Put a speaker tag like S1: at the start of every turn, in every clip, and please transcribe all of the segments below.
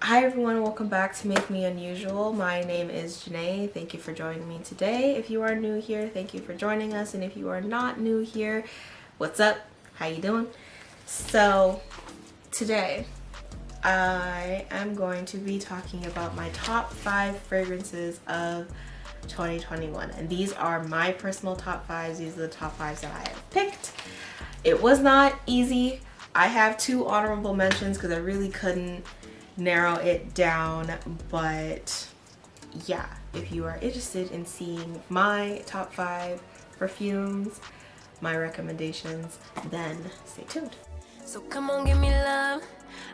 S1: Hi everyone, welcome back to Make Me Unusual. My name is Janae. Thank you for joining me today. If you are new here, thank you for joining us. And if you are not new here, what's up? How you doing? So today I am going to be talking about my top 5 fragrances of 2021. And these are my personal top 5s. These are the top 5s that I have picked. It was not easy. I have 2 honorable mentions because I really couldn't narrow it down, but yeah, if you are interested in seeing my top 5 perfumes, my recommendations, then stay tuned.
S2: So come on, give me love.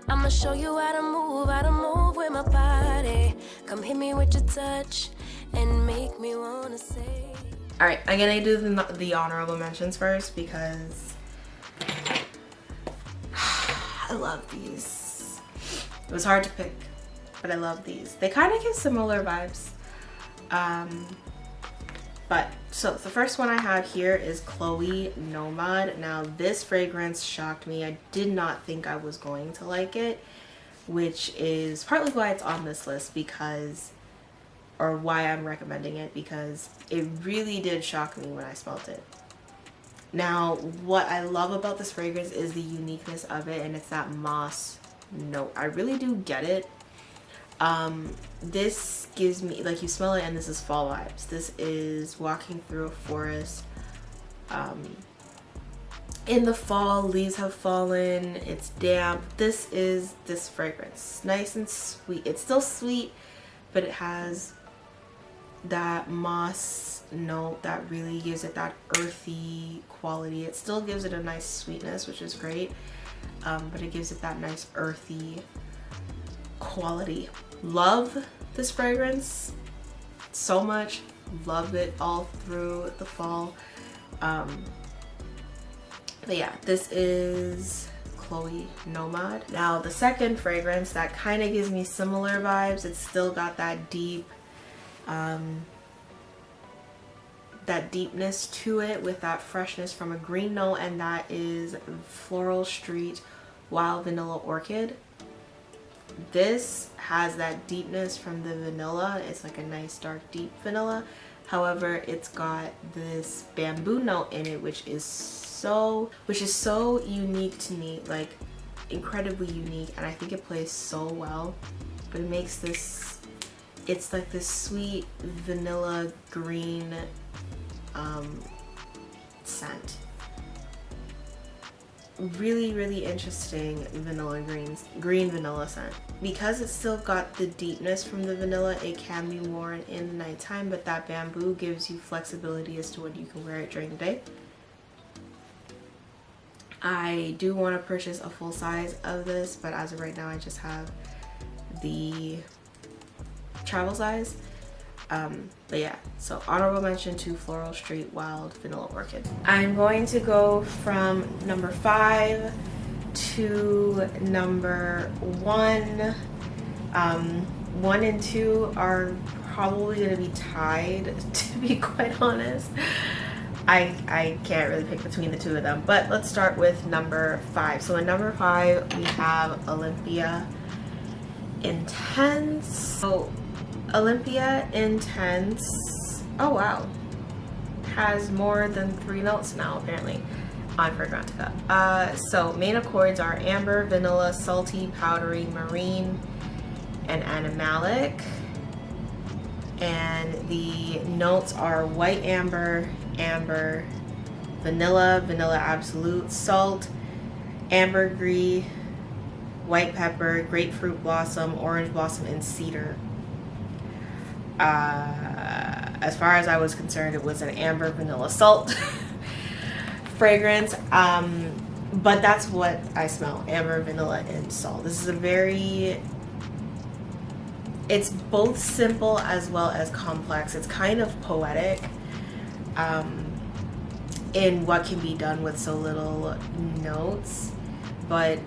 S2: I'ma show you how to move with my body. Come hit me with your touch and make me wanna say.
S1: All right, I'm gonna do the honorable mentions first because I love these. It was hard to pick, but I love these. They kind of give similar vibes. So the first one I have here is Chloe Nomad. Now this fragrance shocked me. I did not think I was going to like it, which is partly why it's on this list or why I'm recommending it, because it really did shock me when I smelled it. Now, what I love about this fragrance is the uniqueness of it, and it's that moss note. I really do get it. This gives me, like, you smell it and this is fall vibes. This is walking through a forest in the fall, leaves have fallen, it's damp. This is this fragrance, nice and sweet. It's still sweet, but it has that moss note that really gives it that earthy quality. It still gives it a nice sweetness, which is great, but it gives it that nice earthy quality. Love this fragrance so much. Love it all through the fall. But yeah, this is Chloe Nomad. Now the second fragrance that kind of gives me similar vibes, it's still got that deepness to it with that freshness from a green note, and that is Floral Street Wild Vanilla Orchid. This has that deepness from the vanilla. It's like a nice dark deep vanilla. However, it's got this bamboo note in it, which is so unique to me, like incredibly unique, and I think it plays so well. But it makes this, it's like this sweet vanilla green scent. Really interesting vanilla green vanilla scent. Because it's still got the deepness from the vanilla, it can be worn in the nighttime, but that bamboo gives you flexibility as to when you can wear it during the day. I do want to purchase a full size of this, but as of right now I just have the travel size. But yeah, so honorable mention to Floral Street Wild Vanilla Orchid. I'm going to go from number 5 to number 1. 1 and 2 are probably going to be tied, to be quite honest. I can't really pick between the 2 of them, but let's start with number 5. So in number 5 we have Olympia Intense. So Olympia Intense, oh wow, has more than 3 notes now apparently on Fragrantica. So main accords are amber, vanilla, salty, powdery, marine, and animalic. And the notes are white amber, amber, vanilla, vanilla absolute, salt, ambergris, white pepper, grapefruit blossom, orange blossom, and cedar. As far as I was concerned, it was an amber vanilla salt fragrance, but that's what I smell: amber, vanilla, and salt. This is it's both simple as well as complex. It's kind of poetic in what can be done with so little notes, but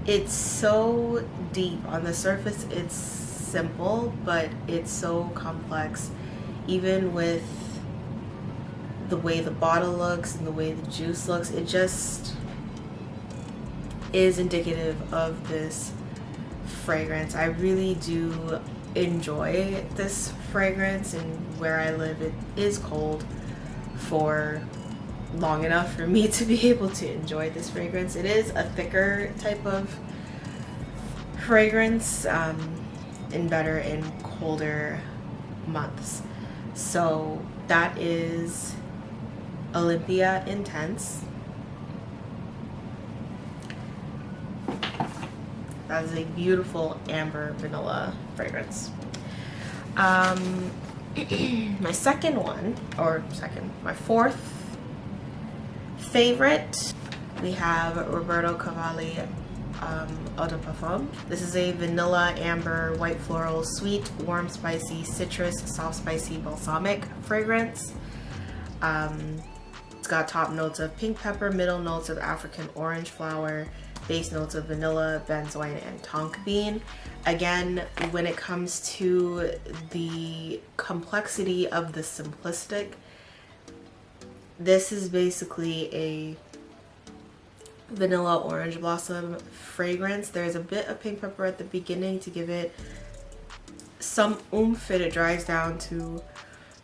S1: it's so deep. On the surface it's simple, but it's so complex, even with the way the bottle looks and the way the juice looks. It just is indicative of this fragrance. I really do enjoy this fragrance, and where I live it is cold for long enough for me to be able to enjoy this fragrance. It is a thicker type of fragrance, and better in colder months. So that is Olympia Intense. That is a beautiful amber vanilla fragrance. My second one, my fourth favorite, we have Roberto Cavalli Eau de Parfum. This is a vanilla, amber, white floral, sweet, warm, spicy, citrus, soft, spicy, balsamic fragrance. It's got top notes of pink pepper, middle notes of African orange flower, base notes of vanilla, benzoin, and tonka bean. Again, when it comes to the complexity of the simplistic, this is basically a vanilla orange blossom fragrance. There's a bit of pink pepper at the beginning to give it some oomph, and it dries down to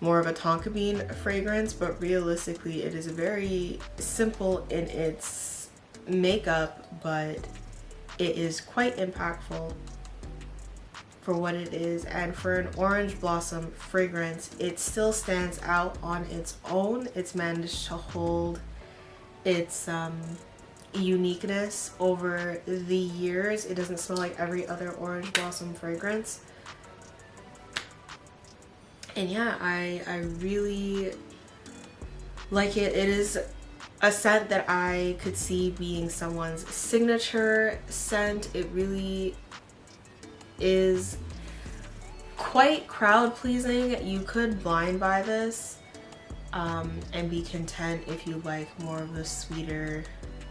S1: more of a tonka bean fragrance, but realistically it is very simple in its makeup, but it is quite impactful for what it is. And for an orange blossom fragrance, it still stands out on its own. It's managed to hold its uniqueness over the years. It doesn't smell like every other orange blossom fragrance. And yeah, I really like it. It is a scent that I could see being someone's signature scent. It really is quite crowd pleasing. You could blind buy this and be content if you like more of the sweeter,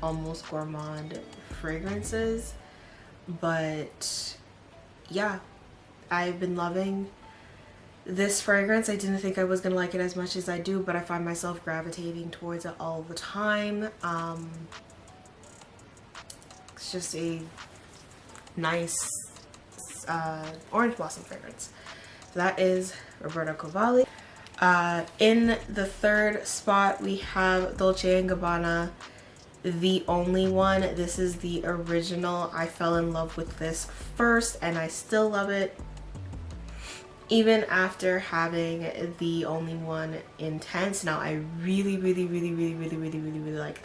S1: almost gourmand fragrances. But yeah, I've been loving this fragrance. I didn't think I was gonna like it as much as I do, but I find myself gravitating towards it all the time. It's just a nice orange blossom fragrance. So that is Roberto Cavalli. In the third spot we have Dolce & Gabbana, The Only One. This is the original. I fell in love with this first, and I still love it even after having The Only One Intense. Now I really like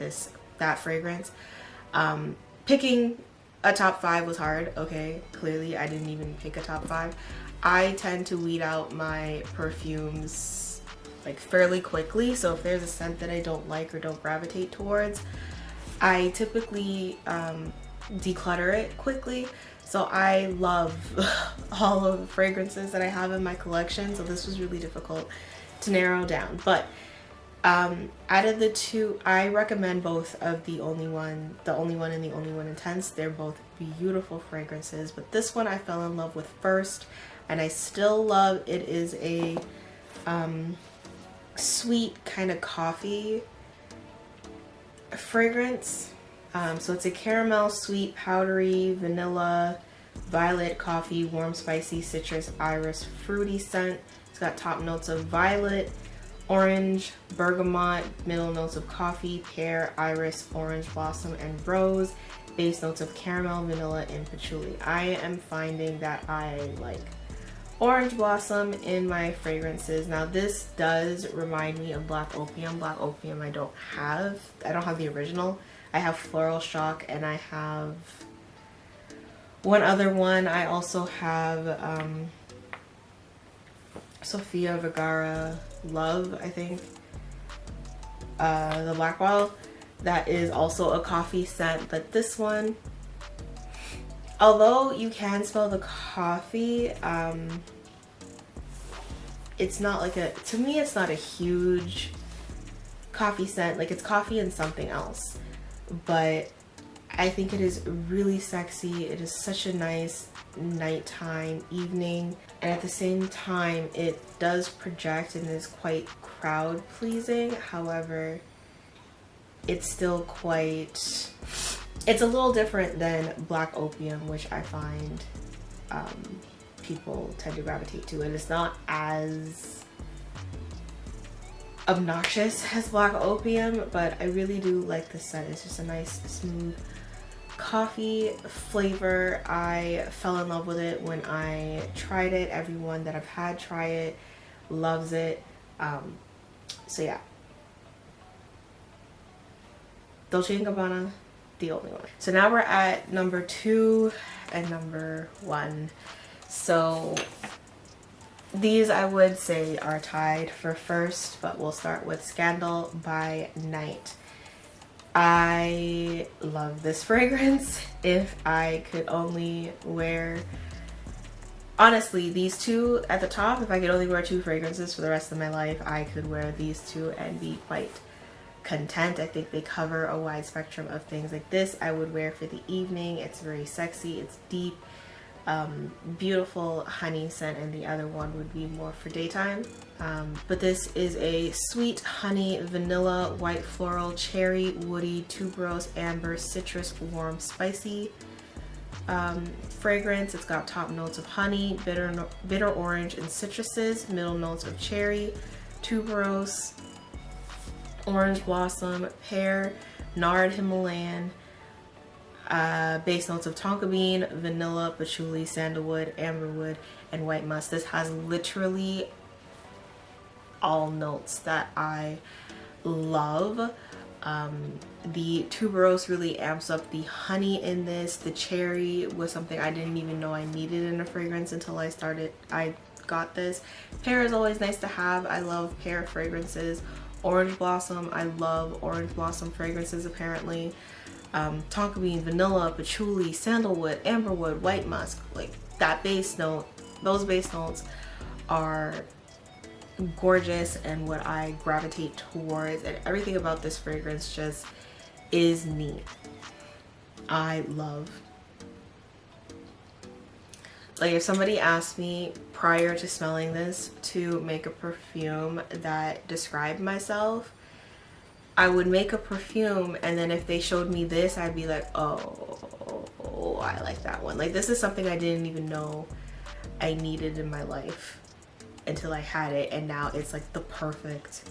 S1: that fragrance. Picking a top 5 was hard. Okay, clearly I didn't even pick a top 5. I tend to weed out my perfumes like fairly quickly, so if there's a scent that I don't like or don't gravitate towards, I typically declutter it quickly. So I love all of the fragrances that I have in my collection, so this was really difficult to narrow down. But out of the two, I recommend both of The Only One and The Only One Intense. They're both beautiful fragrances, but this one I fell in love with first, and I still love. It is a sweet kind of coffee fragrance. So it's a caramel, sweet, powdery, vanilla, violet, coffee, warm, spicy, citrus, iris, fruity scent. It's got top notes of violet, orange, bergamot, middle notes of coffee, pear, iris, orange blossom, and rose. Base notes of caramel, vanilla, and patchouli. I am finding that I like orange blossom in my fragrances. Now this does remind me of Black Opium. Black Opium I don't have the original. I have Floral Shock, and I have one other one. I also have Sofia Vergara Love, I think. The Black Bottle. That is also a coffee scent, but this one, although you can smell the coffee, it's not like to me it's not a huge coffee scent. Like, it's coffee and something else, but I think it is really sexy. It is such a nice nighttime, evening, and at the same time it does project and is quite crowd pleasing. However, it's still it's a little different than Black Opium, which I find people tend to gravitate to, and it's not as obnoxious as Black Opium, but I really do like this scent. It's just a nice smooth coffee flavor. I fell in love with it when I tried it. Everyone that I've had try it loves it. So yeah, Dolce Gabbana, the only one. So now we're at number 2 and number 1. So these I would say are tied for first, but we'll start with Scandal by Night. I love this fragrance. If I could only wear, honestly, these two at the top, if I could only wear 2 fragrances for the rest of my life, I could wear these 2 and be quite content. I think they cover a wide spectrum of things. Like this I would wear for the evening. It's very sexy, it's deep, beautiful honey scent, and the other one would be more for daytime. But this is a sweet honey, vanilla, white floral, cherry, woody, tuberose, amber, citrus, warm, spicy fragrance. It's got top notes of honey, bitter orange, and citruses, middle notes of cherry, tuberose, orange blossom, pear, nard Himalayan, base notes of tonka bean, vanilla, patchouli, sandalwood, amberwood, and white musk. This has literally all notes that I love. The tuberose really amps up the honey in this. The cherry was something I didn't even know I needed in a fragrance until I got this. Pear is always nice to have. I love pear fragrances. Orange blossom, I love orange blossom fragrances apparently. Tonka bean, vanilla, patchouli, sandalwood, amberwood, white musk, like that base note, those base notes are gorgeous and what I gravitate towards, and everything about this fragrance just is neat. I love, like, if somebody asked me prior to smelling this to make a perfume that described myself, I would make a perfume, and then if they showed me this, I'd be like, oh, I like that one. Like, this is something I didn't even know I needed in my life until I had it, and now it's like the perfect,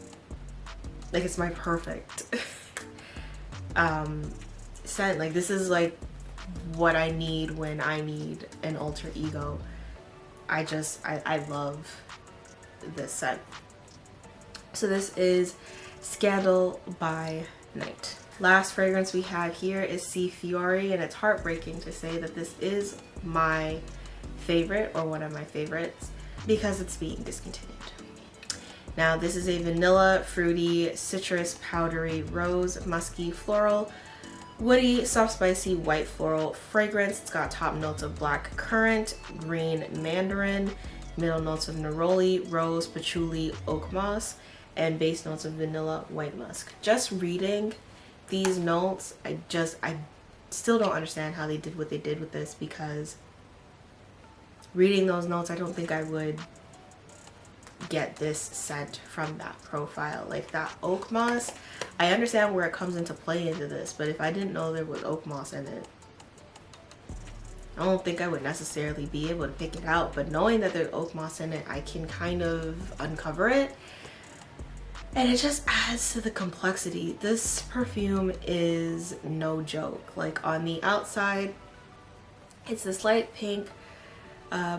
S1: like, it's my perfect scent. Like, this is like what I need when I need an alter ego. I love this scent. So this is Scandal by Night. Last fragrance we have here is Sea Fiori, and it's heartbreaking to say that this is my favorite, or one of my favorites, because it's being discontinued. Now this is a vanilla, fruity, citrus, powdery, rose, musky, floral, woody, soft, spicy, white floral fragrance. It's got top notes of black currant, green mandarin, middle notes of neroli, rose, patchouli, oak moss, and base notes of vanilla, white musk. Just reading these notes, I still don't understand how they did what they did with this, because reading those notes, I don't think I would get this scent from that profile. Like, that oak moss, I understand where it comes into play into this, but if I didn't know there was oak moss in it, I don't think I would necessarily be able to pick it out. But knowing that there's oak moss in it, I can kind of uncover it, and it just adds to the complexity. This perfume is no joke. Like, on the outside, it's this light pink,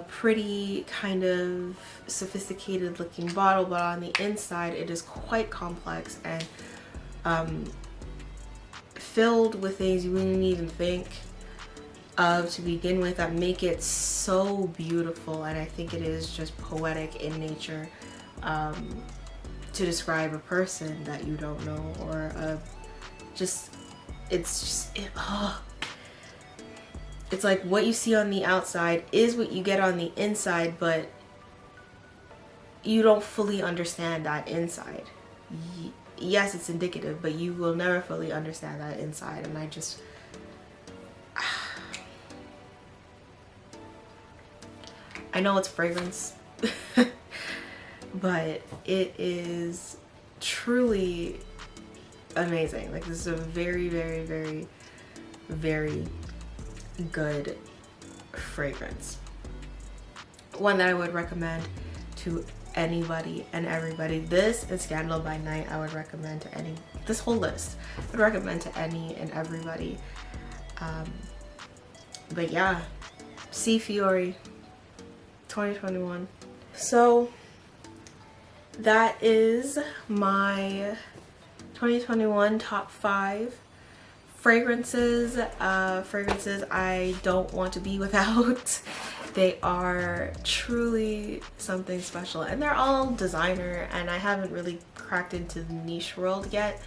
S1: pretty kind of sophisticated looking bottle, but on the inside it is quite complex and filled with things you wouldn't even think of to begin with, that make it so beautiful. And I think it is just poetic in nature to describe a person that you don't know, or it's like what you see on the outside is what you get on the inside, but you don't fully understand that inside. Yes, it's indicative, but you will never fully understand that inside. And I know it's fragrance, but it is truly amazing. Like, this is a very, very, very, very good fragrance. one that I would recommend to anybody and everybody. This and Scandal by Night I would recommend to any, this whole list I would recommend to any and everybody. But yeah, Sea Fiori 2021. So that is my 2021 top 5 fragrances. Fragrances I don't want to be without. They are truly something special, and they're all designer, and I haven't really cracked into the niche world yet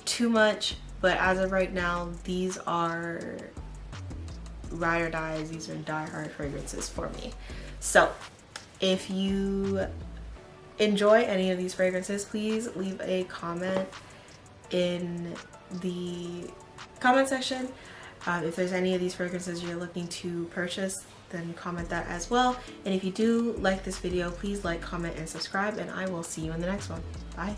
S1: too much, but as of right now, these are ride or dies. These are die-hard fragrances for me. So if you enjoy any of these fragrances, please leave a comment in the comment section. If there's any of these fragrances you're looking to purchase, then comment that as well. And if you do like this video, please like, comment, and subscribe, and I will see you in the next one. Bye.